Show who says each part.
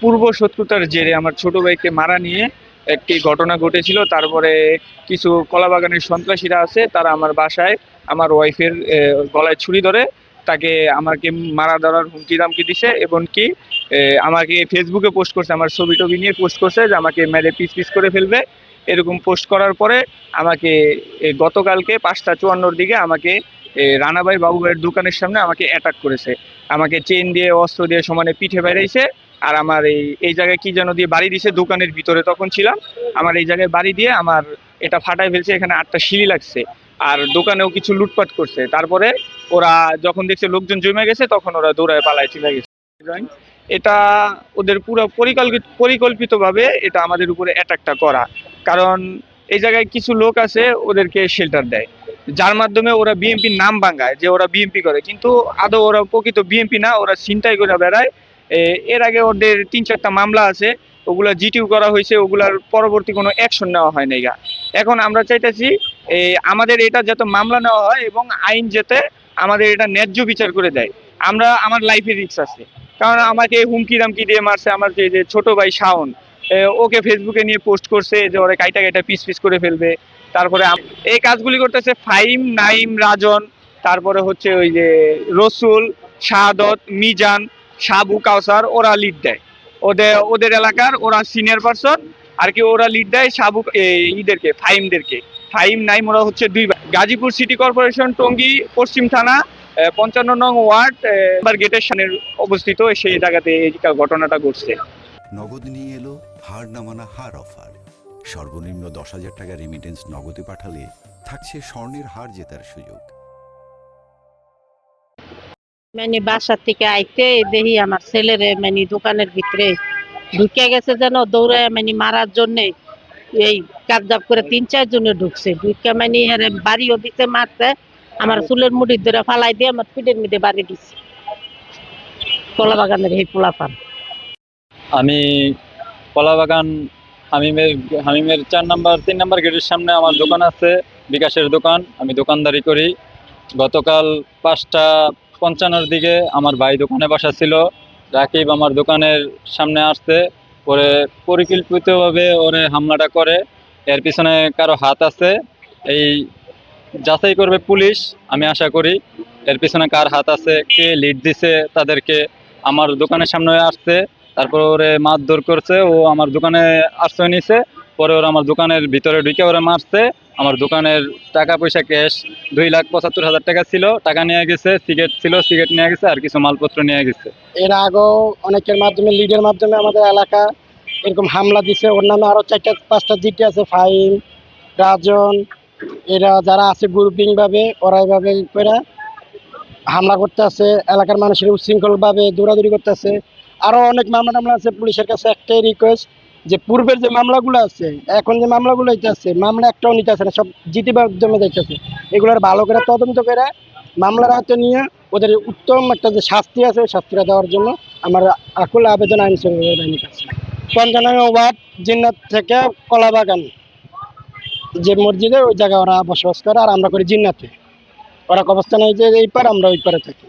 Speaker 1: পূর্ব শত্রুতার জেরে আমার ছোট ভাইকে মারা নিয়ে একটি ঘটনা ঘটেছিল। তারপরে কিছু কলাবাগানের সন্ত্রাসীরা আছে, তারা আমার বাসায় আমার ওয়াইফের গলায় ছুরি ধরে তাকে আমাকে মারা ধরার হুমকি দামকি দিছে, এবং কি আমাকে ফেসবুকে পোস্ট করছে, আমার ছবি টবি নিয়ে পোস্ট করছে যে আমাকে মেরে পিস পিস করে ফেলবে। এরকম পোস্ট করার পরে আমাকে গতকালকে 5:54 দিকে আমাকে রানাভাই বাবু ভাইয়ের দোকানের সামনে আমাকে অ্যাটাক করেছে। আমাকে চেন দিয়ে অস্ত্র দিয়ে সমানে পিঠে বেড়াইছে। আর আমার এই জায়গায় কি যেন দিয়ে বাড়ি দিছে, দোকানের ভিতরে তখন ছিলাম। আমার এই জায়গায় বাড়ি দিয়ে আমার এটা ফাটাই ফেলছে, এখানে 8টা সিঁড়ি লাগছে। আর দোকানেও কিছু লুটপাট করছে। তারপরে ওরা যখন দেখছে লোকজন জমে গেছে, তখন ওরা দৌড়ায় পালায় চলে গেছে। এটা ওদের পুরো পরিকল্পিতভাবে এটা আমাদের উপরে অ্যাটাকটা করা। কারণ এই জায়গায় কিছু লোক আছে ওদেরকে শেল্টার দেয়, যার মাধ্যমে ওরা বিএনপির নাম ভাঙায় যে ওরা বিএনপি করে, কিন্তু আদৌ ওরা প্রকৃত বিএনপি না, ওরা ছিনতাই করে বেড়ায়। এর আগে ওদের 3-4টা মামলা আছে, ওগুলা জিটিউ করা হয়েছে, ওগুলার পরবর্তী কোনো অ্যাকশন নেওয়া হয় নাই। এখন আমরা চাইতেছি আমাদের এটা যাতে মামলা নেওয়া হয় এবং আইন যাতে আমাদের এটা ন্যায্য বিচার করে দেয়। আমার লাইফে রিস্ক আছে, কারণ আমাকে হুমকি দামকি দিয়ে মারছে। আমার যে ছোট ভাই শাওন, ওকে ফেসবুকে নিয়ে পোস্ট করছে যে ওরা কাইটা কাইটা পিস পিস করে ফেলবে। তারপরে এই কাজগুলি করতেছে ফাহিম, নাইম, রাজন, তারপরে হচ্ছে ওই যে রসুল, শাহাদত, মিজান, সাবু, কাউসার, ওরা লিড দেয়। ওদের এলাকার ওরা সিনিয়র পারসন আর কি, ওরা লিড দেয় সাবু ইদেরকে, ফাহিমদেরকে। ফাহিম, নাইম ওরা হচ্ছে 2 ভাই। গাজীপুর সিটি কর্পোরেশন, টঙ্গী পশ্চিম থানা, 55 নং ওয়ার্ড, গেটের সামনে অবস্থিত। সেই জায়গাতে এই ঘটনাটা ঘটছে।
Speaker 2: নগদ নিয়ে এলো হার না মানা হার অফার। সর্বনিম্ন 10,000 টাকা রেমিটেন্স নগদে পাঠালে থাকছে স্বর্ণের হার জেতার সুযোগ।
Speaker 3: মানে বাসা থেকে আইতে দেখি আমার ছেলের মানে দোকানের ভিতরে ঢুকে গেছে, যেন দৌড়ে মানে মারার জন্য এই কাজজাব করে 3-4 জনে ঢুকছে। ঢুকে মানে বাড়িও দিতে মারতে, আমার চুলের মুড়ি ধরে ফালাই দিয়ে আমার পিঠের মধ্যে বাড়ি দিচ্ছে। কলাবাগানের এই পোলাপান।
Speaker 4: আমি কলাবাগান হামিমের 3 নাম্বার গেটের সামনে আমার দোকান আছে, বিকাশের দোকান। আমি দোকানদারি করি। গতকাল 5:55 দিকে আমার ভাই দোকানে বসা ছিল। রাকিব আমার দোকানের সামনে আসছে, পরে পরিকল্পিতভাবে ওরে হামলাটা করে। এর পিছনে কারো হাত আছে, এই যাচাই করবে পুলিশ, আমি আশা করি। এর পিছনে কার হাত আছে, কে লিড দিছে তাদেরকে। আমার দোকানের সামনে আসছে, তারপর ওরে মারধর করছে, ও আমার দোকানে আশ্রয় নিছে। পরে ওরা আমার দোকানের ভিতরে ঢুকে ওরা মারছে। আমার দোকানের টাকা পয়সা ক্যাশ 2,75,000 টাকা ছিল, টাকা নিয়ে গেছে। সিগারেট ছিল, সিগারেট নিয়ে গেছে, আর কিছু মালপত্র নিয়ে গেছে।
Speaker 5: এর আগেও অনেকের মাধ্যমে, লিডের মাধ্যমে আমাদের এলাকা এরকম হামলা দিছে। ওর নামে আরো 4-5টা জিটি আছে, ফাহিম, রাজন, এরা যারা আছে গ্রুপিং ভাবে ওরা এইভাবে করে হামলা করতে আছে, এলাকার মানুষের উচ্ছৃঙ্খল ভাবে দৌড়াদৌড়ি করতে আছে। আরো অনেক মামলা টামলা আছে। পুলিশের কাছে একটাই রিকোয়েস্ট, যে পূর্বের যে মামলাগুলো আছে, এখন যে মামলাগুলো হইতেছে, মামলা একটাও নিতে আছে না, সব জিটি মাধ্যমে দেখতেছে। এগুলোর ভালো করে তদন্ত করে মামলার হাতে নিয়ে ওদের উত্তম একটা যে শাস্তি আছে, ওই শাস্তিটা দেওয়ার জন্য আমার আকুল আবেদন আইন শৃঙ্খলা বাহিনীর কাছে। 55 ওয়ার্ড, জিন্নাত থেকে কলাবাগান যে মসজিদে, ওই জায়গায় ওরা বসবাস করে, আর আমরা করি জিন্নাতে। ওরা অবস্থান এই যে এই পার, আমরা ওই পারে থাকি।